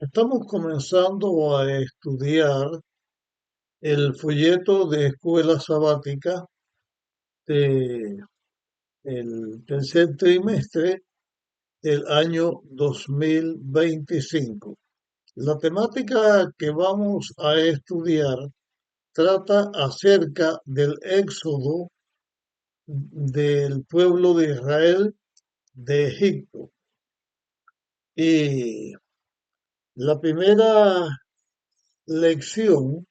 Estamos comenzando a estudiar el folleto de escuela sabática de el tercer trimestre del año 2025. La temática que vamos a estudiar trata acerca del éxodo del pueblo de Israel de Egipto. Y la primera lección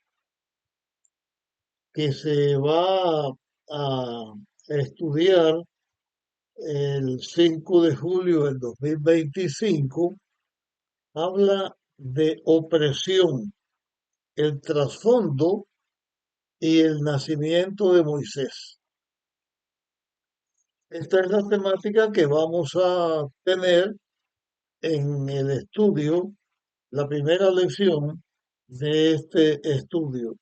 que se va a estudiar el 5 de julio del 2025 habla de opresión, el trasfondo y el nacimiento de Moisés. Esta es la temática que vamos a tener en el estudio, la primera lección de este estudio.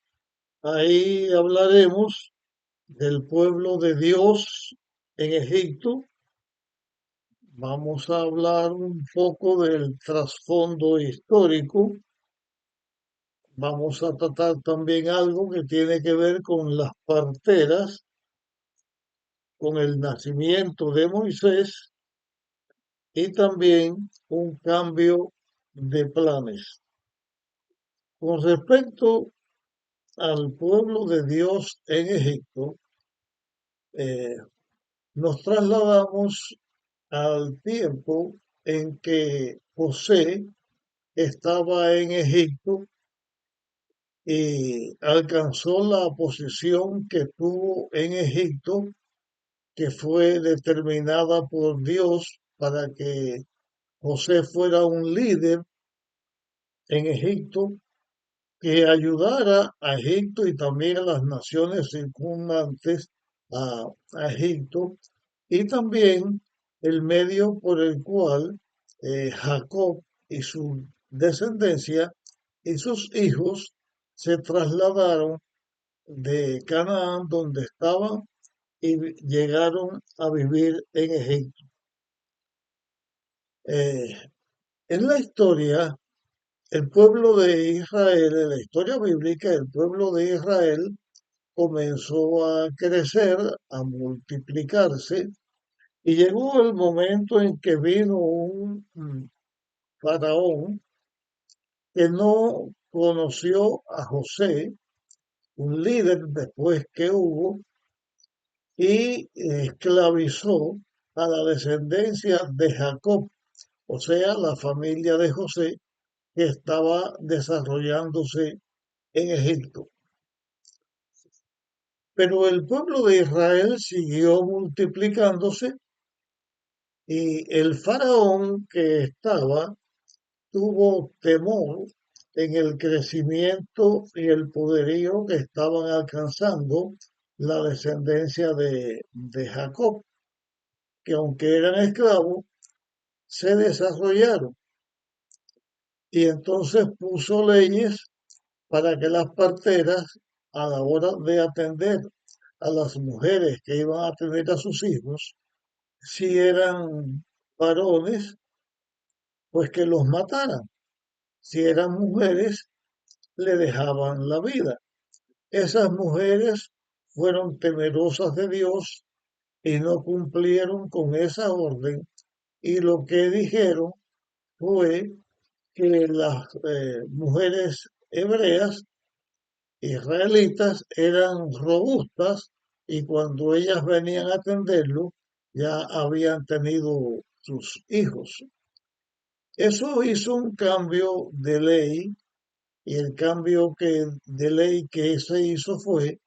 Ahí hablaremos del pueblo de Dios en Egipto. Vamos a hablar un poco del trasfondo histórico. Vamos a tratar también algo que tiene que ver con las parteras, con el nacimiento de Moisés y también un cambio de planes. Con respecto al pueblo de Dios en Egipto, eh, nos trasladamos al tiempo en que José estaba en Egipto y alcanzó la posición que tuvo en Egipto, que fue determinada por Dios para que José fuera un líder en Egipto, que ayudara a Egipto y también a las naciones circundantes a, a Egipto, y también el medio por el cual Jacob y su descendencia y sus hijos se trasladaron de Canaán, donde estaban, y llegaron a vivir en Egipto. Eh, en la historia, el pueblo de Israel, en la historia bíblica, el pueblo de Israel comenzó a crecer, a multiplicarse, y llegó el momento en que vino un faraón que no conoció a José, un líder después que hubo, y esclavizó a la descendencia de Jacob, o sea, la familia de José que estaba desarrollándose en Egipto. Pero el pueblo de Israel siguió multiplicándose y el faraón que estaba tuvo temor en el crecimiento y el poderío que estaban alcanzando la descendencia de Jacob, que aunque eran esclavos, se desarrollaron y entonces puso leyes para que las parteras, a la hora de atender a las mujeres que iban a tener a sus hijos, si eran varones, pues que los mataran. Si eran mujeres, le dejaban la vida. Esas mujeres fueron temerosas de Dios y no cumplieron con esa orden, y lo que dijeron fue que las mujeres hebreas israelitas eran robustas y cuando ellas venían a atenderlo ya habían tenido sus hijos. Eso hizo un cambio de ley y el cambio de ley que se hizo fue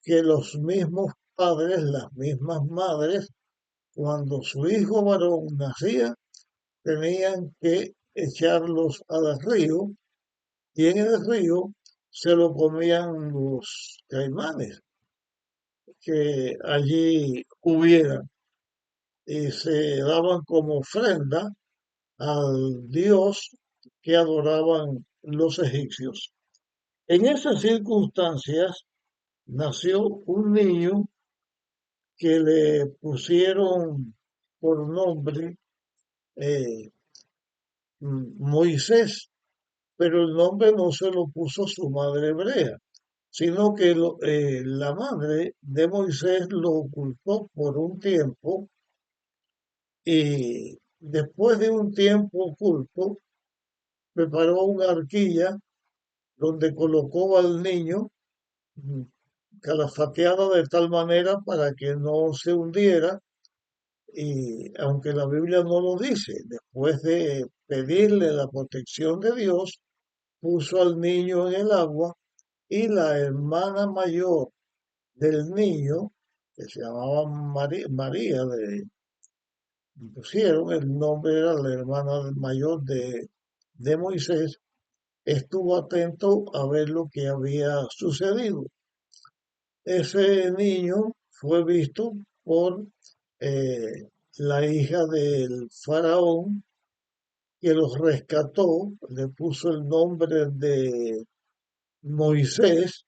que los mismos padres, las mismas madres, cuando su hijo varón nacía, tenían que echarlos al río y en el río se lo comían los caimanes que allí hubieran y se daban como ofrenda al dios que adoraban los egipcios. En esas circunstancias nació un niño que le pusieron por nombre eh, Moisés. pero el nombre no se lo puso su madre hebrea, sino que la madre de Moisés lo ocultó por un tiempo y después de un tiempo oculto preparó una arquilla donde colocó al niño mm, calafateado de tal manera para que no se hundiera. Y aunque la Biblia no lo dice, después de pedirle la protección de Dios, puso al niño en el agua y la hermana mayor del niño, que se llamaba María, le pusieron, el nombre era la hermana mayor de Moisés, estuvo atento a ver lo que había sucedido. Ese niño fue visto por la hija del faraón que los rescató, le puso el nombre de Moisés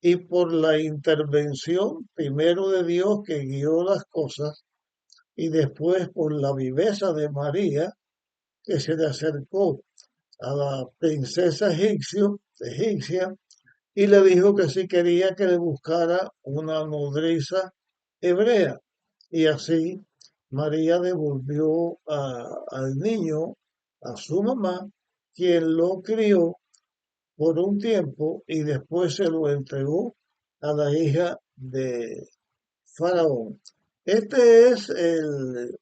y por la intervención primero de Dios que guió las cosas y después por la viveza de María que se le acercó a la princesa egipcia y le dijo que si quería que le buscara una nodriza hebrea. Y así María devolvió al niño a su mamá, quien lo crió por un tiempo y después se lo entregó a la hija de Faraón. Este es el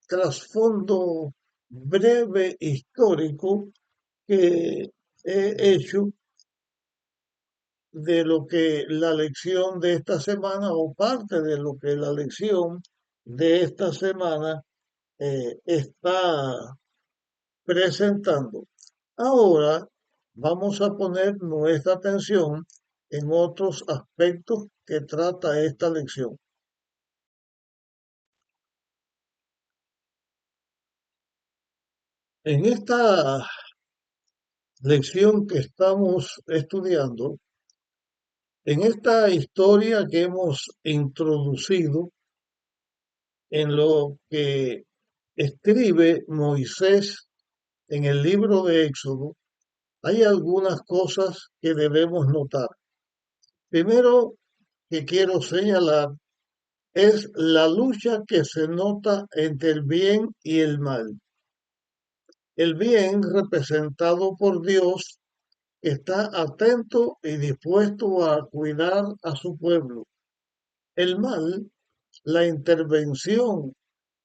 trasfondo breve histórico que he hecho de lo que la lección de esta semana o parte de lo que la lección de esta semana está presentando. Ahora vamos a poner nuestra atención en otros aspectos que trata esta lección. En esta lección que estamos estudiando, en esta historia que hemos introducido, en lo que escribe Moisés en el libro de Éxodo, hay algunas cosas que debemos notar. Primero que quiero señalar es la lucha que se nota entre el bien y el mal. El bien, representado por Dios, está atento y dispuesto a cuidar a su pueblo. El mal, la intervención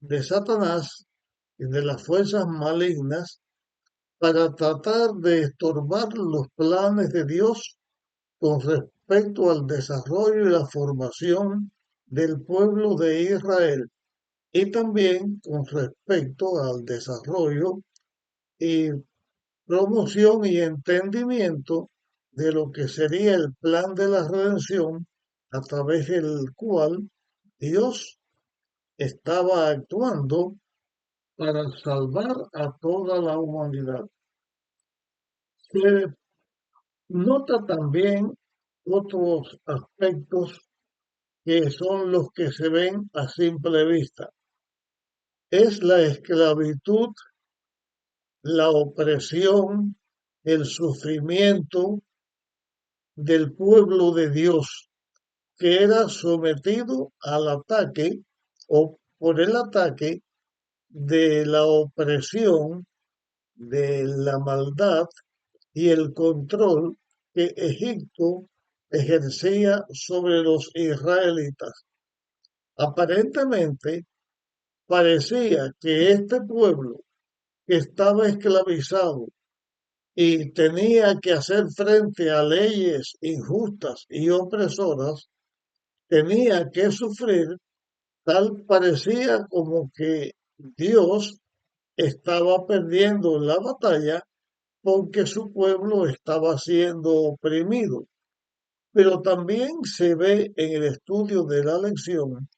de Satanás y de las fuerzas malignas para tratar de estorbar los planes de Dios con respecto al desarrollo y la formación del pueblo de Israel y también con respecto al desarrollo y promoción y entendimiento de lo que sería el plan de la redención a través del cual Dios estaba actuando para salvar a toda la humanidad. Se nota también otros aspectos que son los que se ven a simple vista. Es la esclavitud, la opresión, el sufrimiento del pueblo de Dios, que era sometido al ataque o por el ataque de la opresión, de la maldad y el control que Egipto ejercía sobre los israelitas. Aparentemente parecía que este pueblo que estaba esclavizado y tenía que hacer frente a leyes injustas y opresoras, tenía que sufrir, tal parecía como que Dios estaba perdiendo la batalla porque su pueblo estaba siendo oprimido. Pero también se ve en el estudio de la lección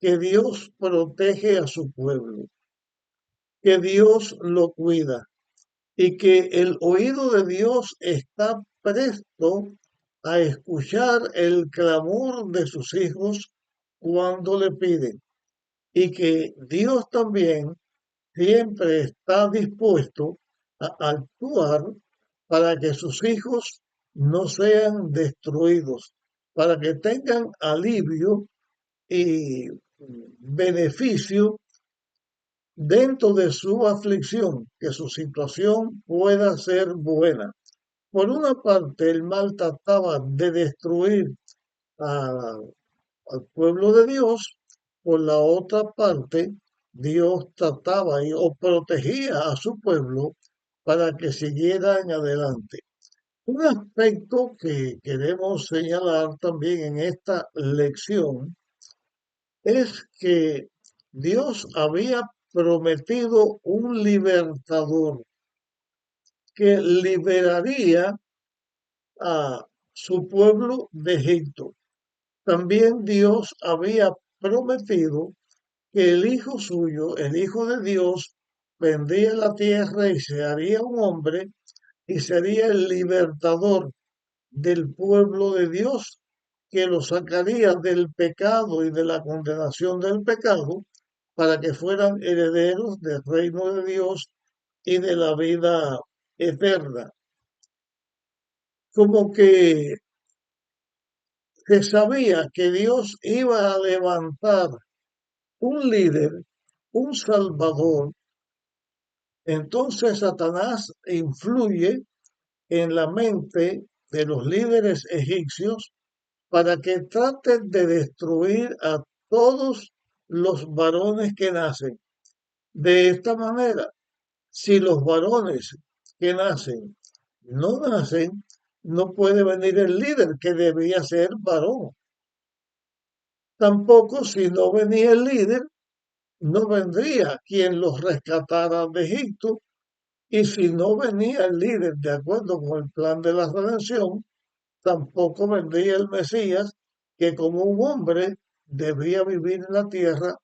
que Dios protege a su pueblo, que Dios lo cuida y que el oído de Dios está presto a escuchar el clamor de sus hijos cuando le piden y que Dios también siempre está dispuesto a actuar para que sus hijos no sean destruidos, para que tengan alivio y beneficio dentro de su aflicción, que su situación pueda ser buena. Por una parte, el mal trataba de destruir a- al pueblo de Dios, por la otra parte, Dios trataba o protegía a su pueblo para que siguieran adelante. Un aspecto que queremos señalar también en esta lección es que Dios había prometido un libertador que liberaría a su pueblo de Egipto. También Dios había prometido que el Hijo suyo, el Hijo de Dios, vendría a la tierra y se haría un hombre y sería el libertador del pueblo de Dios, que lo sacaría del pecado y de la condenación del pecado para que fueran herederos del reino de Dios y de la vida eterna. Como que se sabía que Dios iba a levantar un líder, un salvador. Entonces Satanás influye en la mente de los líderes egipcios para que traten de destruir a todos los varones que nacen. De esta manera, si los varones que nacen no nacen, no puede venir el líder que debía ser varón. Tampoco si no venía el líder, no vendría quien los rescatara de Egipto. Y si no venía el líder de acuerdo con el plan de la redención, tampoco vendría el Mesías, que como un hombre debía vivir en la tierra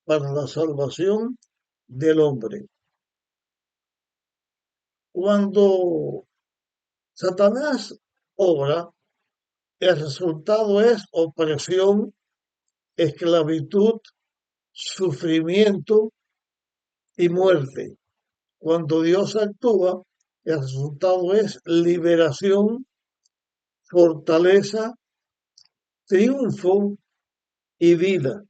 para la salvación del hombre. Cuando Satanás obra, el resultado es opresión, esclavitud, sufrimiento y muerte. Cuando Dios actúa, el resultado es liberación, fortaleza, triunfo y vida.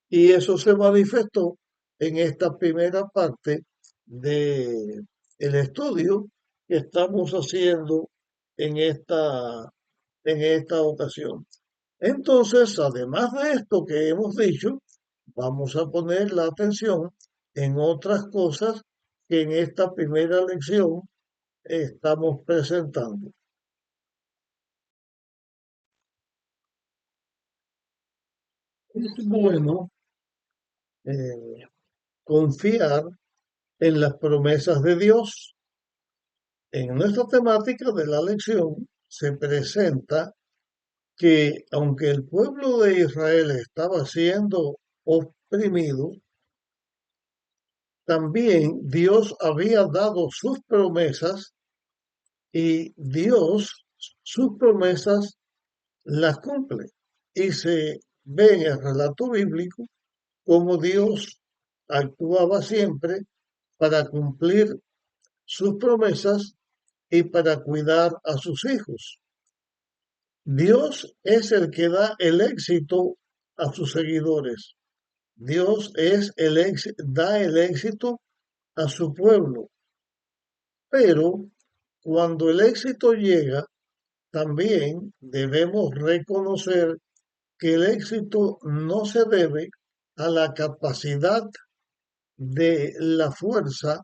Y eso se manifestó en esta primera parte de el estudio que estamos haciendo en esta ocasión. Entonces, además de esto que hemos dicho, vamos a poner la atención en otras cosas que en esta primera lección estamos presentando. Es bueno eh, confiar en las promesas de Dios. En nuestra temática de la lección se presenta que aunque el pueblo de Israel estaba siendo oprimido, también Dios había dado sus promesas y Dios sus promesas las cumple. Y se ve en el relato bíblico cómo Dios actuaba siempre para cumplir sus promesas y para cuidar a sus hijos. Dios es el que da el éxito a sus seguidores. Dios es da el éxito a su pueblo. Pero cuando el éxito llega, también debemos reconocer que el éxito no se debe a la capacidad de la fuerza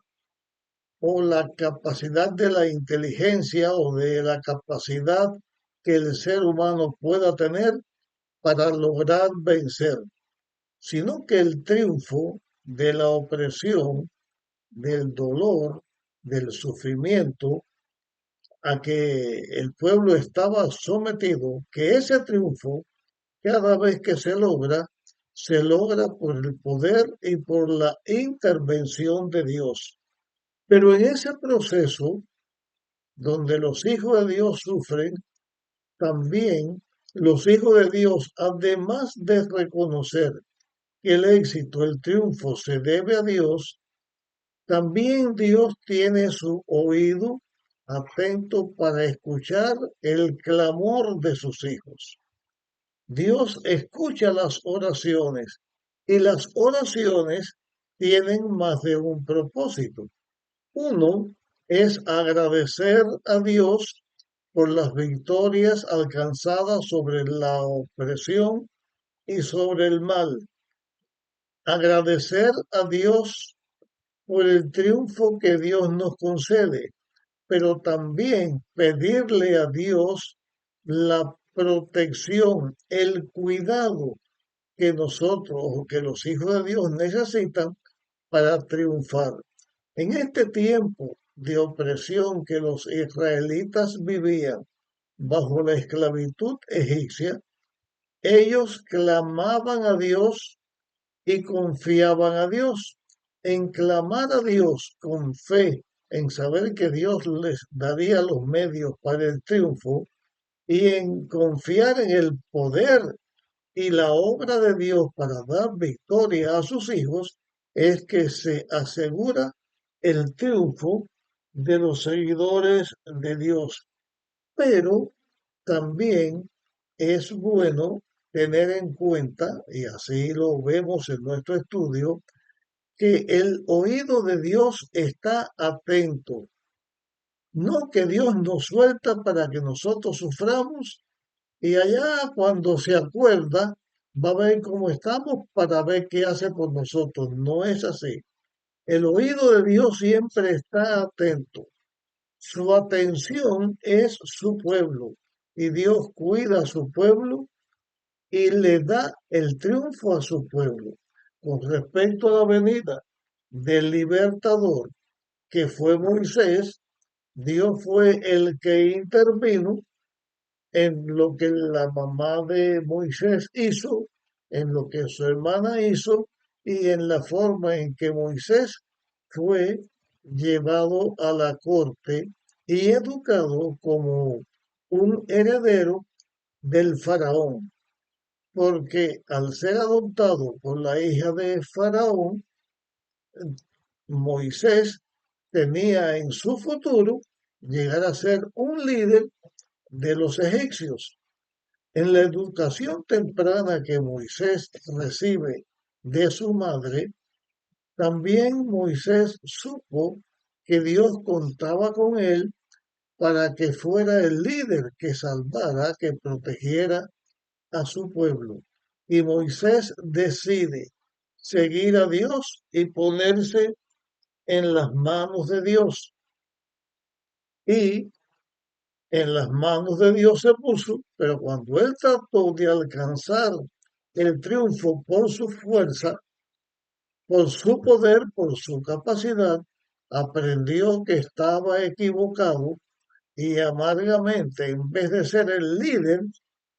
o la capacidad de la inteligencia o de la capacidad que el ser humano pueda tener para lograr vencer, sino que el triunfo de la opresión, del dolor, del sufrimiento a que el pueblo estaba sometido, que ese triunfo, cada vez que se logra por el poder y por la intervención de Dios. Pero en ese proceso, donde los hijos de Dios sufren, también los hijos de Dios, además de reconocer que el éxito, el triunfo se debe a Dios, también Dios tiene su oído atento para escuchar el clamor de sus hijos. Dios escucha las oraciones y las oraciones tienen más de un propósito. Uno es agradecer a Dios por las victorias alcanzadas sobre la opresión y sobre el mal. Agradecer a Dios por el triunfo que Dios nos concede, pero también pedirle a Dios la protección, el cuidado que nosotros o que los hijos de Dios necesitan para triunfar. En este tiempo de opresión que los israelitas vivían bajo la esclavitud egipcia, ellos clamaban a Dios y confiaban a Dios. En clamar a Dios con fe, en saber que Dios les daría los medios para el triunfo y en confiar en el poder y la obra de Dios para dar victoria a sus hijos, es que se asegura el triunfo de los seguidores de Dios. Pero también es bueno tener en cuenta, y así lo vemos en nuestro estudio, que el oído de Dios está atento. No que Dios nos suelta para que nosotros suframos y allá cuando se acuerda va a ver cómo estamos para ver qué hace por nosotros. No es así. El oído de Dios siempre está atento. Su atención es su pueblo y Dios cuida a su pueblo y le da el triunfo a su pueblo. Con respecto a la venida del libertador que fue Moisés, Dios fue el que intervino en lo que la mamá de Moisés hizo, en lo que su hermana hizo y en la forma en que Moisés fue llevado a la corte y educado como un heredero del faraón, porque al ser adoptado por la hija de faraón, Moisés tenía en su futuro llegar a ser un líder de los egipcios. En la educación temprana que Moisés recibe de su madre, también Moisés supo que Dios contaba con él para que fuera el líder que salvara, que protegiera a su pueblo. Y Moisés decide seguir a Dios y ponerse en las manos de Dios. Y en las manos de Dios se puso, pero cuando él trató de alcanzar el triunfo por su fuerza, por su poder, por su capacidad, aprendió que estaba equivocado y amargamente, en vez de ser el líder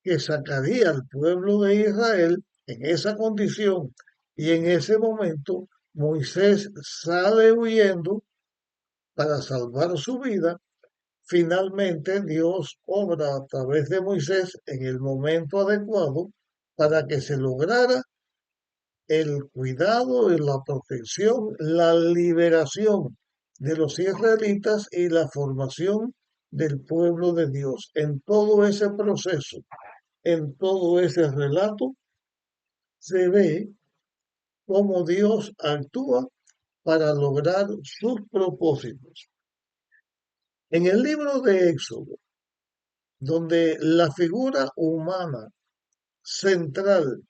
que sacaría al pueblo de Israel en esa condición y en ese momento, Moisés sale huyendo para salvar su vida. Finalmente, Dios obra a través de Moisés en el momento adecuado para que se lograra el cuidado y la protección, la liberación de los israelitas y la formación del pueblo de Dios. En todo ese proceso, en todo ese relato, se ve cómo Dios actúa para lograr sus propósitos. En el libro de Éxodo, donde la figura humana central,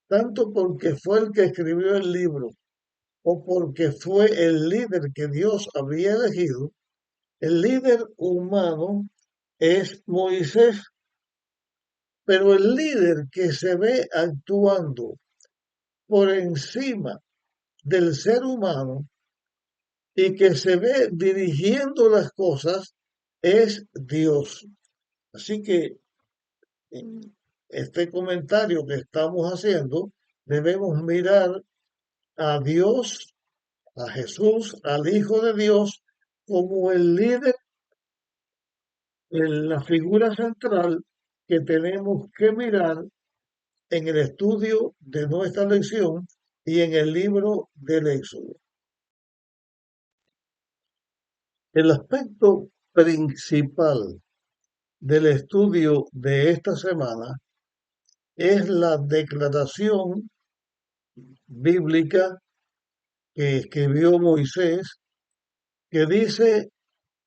tanto porque fue el que escribió el libro o porque fue el líder que Dios había elegido, el líder humano es Moisés, pero el líder que se ve actuando por encima del ser humano y que se ve dirigiendo las cosas es Dios. Así que en este comentario que estamos haciendo, debemos mirar a Dios, a Jesús, al Hijo de Dios, como el líder, en la figura central que tenemos que mirar en el estudio de nuestra lección y en el libro del Éxodo. El aspecto principal del estudio de esta semana es la declaración bíblica que escribió Moisés, que dice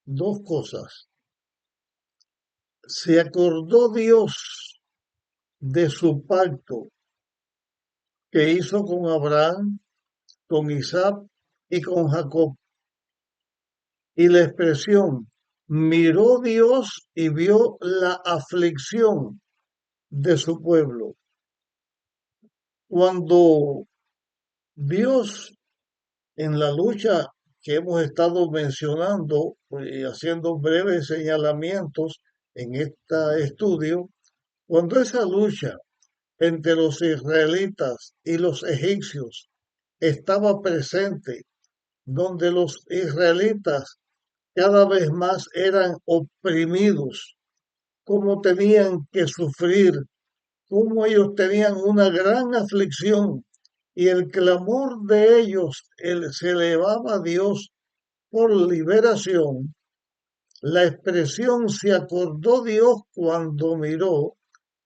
dos cosas. Se acordó Dios de su pacto que hizo con Abraham, con Isaac y con Jacob. Y la expresión, miró Dios y vio la aflicción de su pueblo. Cuando Dios, en la lucha que hemos estado mencionando y haciendo breves señalamientos en este estudio, cuando esa lucha entre los israelitas y los egipcios estaba presente, donde los israelitas cada vez más eran oprimidos, cómo tenían que sufrir, cómo ellos tenían una gran aflicción y el clamor de ellos se elevaba a Dios por liberación. La expresión se acordó Dios cuando miró,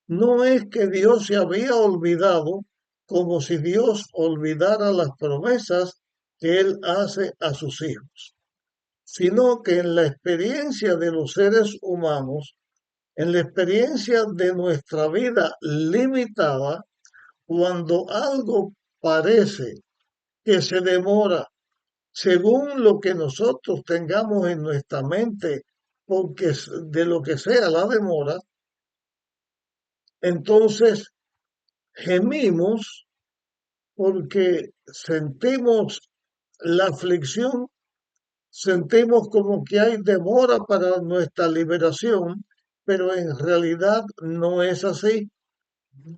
no es que Dios se había olvidado como si Dios olvidara las promesas que Él hace a sus hijos, sino que en la experiencia de los seres humanos, en la experiencia de nuestra vida limitada, cuando algo parece que se demora según lo que nosotros tengamos en nuestra mente, porque de lo que sea la demora, entonces gemimos porque sentimos la aflicción, sentimos como que hay demora para nuestra liberación, pero en realidad no es así.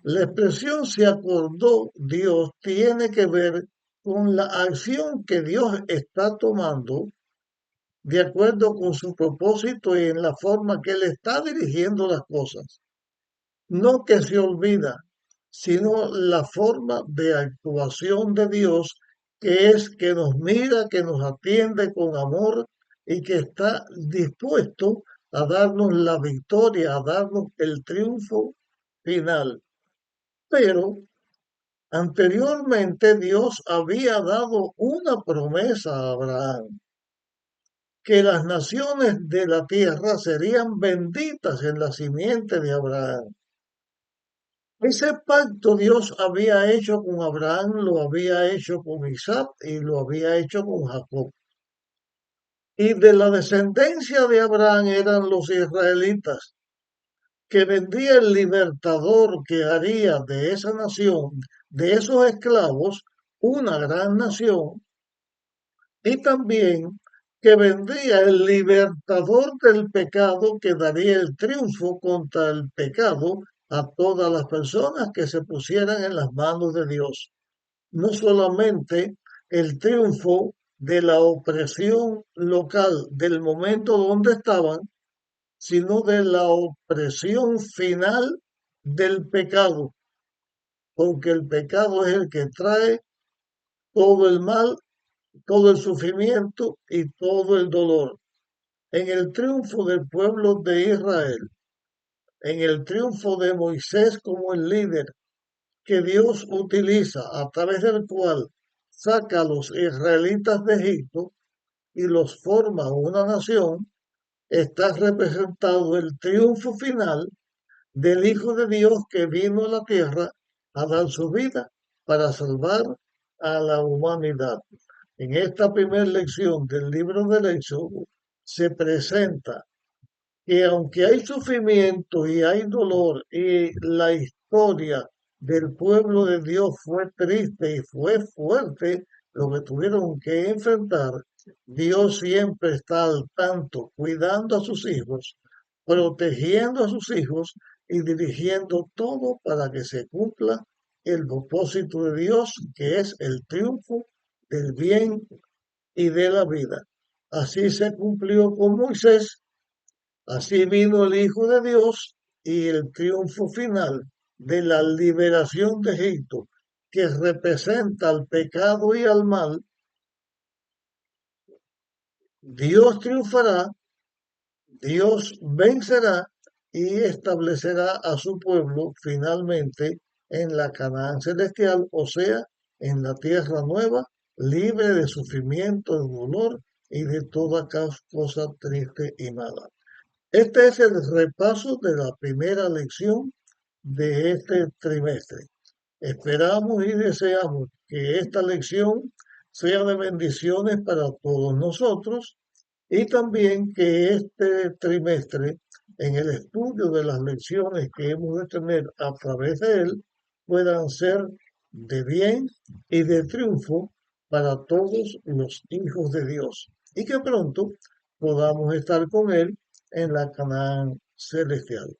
La expresión se acordó Dios tiene que ver con la acción que Dios está tomando de acuerdo con su propósito y en la forma que Él está dirigiendo las cosas. No que se olvida, sino la forma de actuación de Dios, que es que nos mira, que nos atiende con amor y que está dispuesto a darnos la victoria, a darnos el triunfo final. Pero anteriormente Dios había dado una promesa a Abraham, que las naciones de la tierra serían benditas en la simiente de Abraham. Ese pacto Dios había hecho con Abraham, lo había hecho con Isaac y lo había hecho con Jacob. Y de la descendencia de Abraham eran los israelitas, que vendría el libertador que haría de esa nación, de esos esclavos, una gran nación, y también que vendría el libertador del pecado que daría el triunfo contra el pecado a todas las personas que se pusieran en las manos de Dios. No solamente el triunfo de la opresión local del momento donde estaban, sino de la opresión final del pecado, porque el pecado es el que trae todo el mal, todo el sufrimiento y todo el dolor. En el triunfo del pueblo de Israel, en el triunfo de Moisés como el líder que Dios utiliza a través del cual saca a los israelitas de Egipto y los forma una nación, está representado el triunfo final del Hijo de Dios que vino a la tierra a dar su vida para salvar a la humanidad. En esta primera lección del libro del Éxodo se presenta que aunque hay sufrimiento y hay dolor y la historia del pueblo de Dios fue triste y fue fuerte, lo que tuvieron que enfrentar, Dios siempre está al tanto, cuidando a sus hijos, protegiendo a sus hijos y dirigiendo todo para que se cumpla el propósito de Dios, que es el triunfo del bien y de la vida. Así se cumplió con Moisés. Así vino el Hijo de Dios y el triunfo final de la liberación de Egipto, que representa al pecado y al mal. Dios triunfará Dios vencerá y establecerá a su pueblo finalmente en la Canaán celestial, o sea, en la tierra nueva, libre de sufrimiento, de dolor y de toda cosa triste y mala. Este es el repaso de la primera lección de este trimestre. Esperamos y deseamos que esta lección sea de bendiciones para todos nosotros y también que este trimestre, en el estudio de las lecciones que hemos de tener a través de él, puedan ser de bien y de triunfo para todos los hijos de Dios y que pronto podamos estar con él en la Canaán celestial.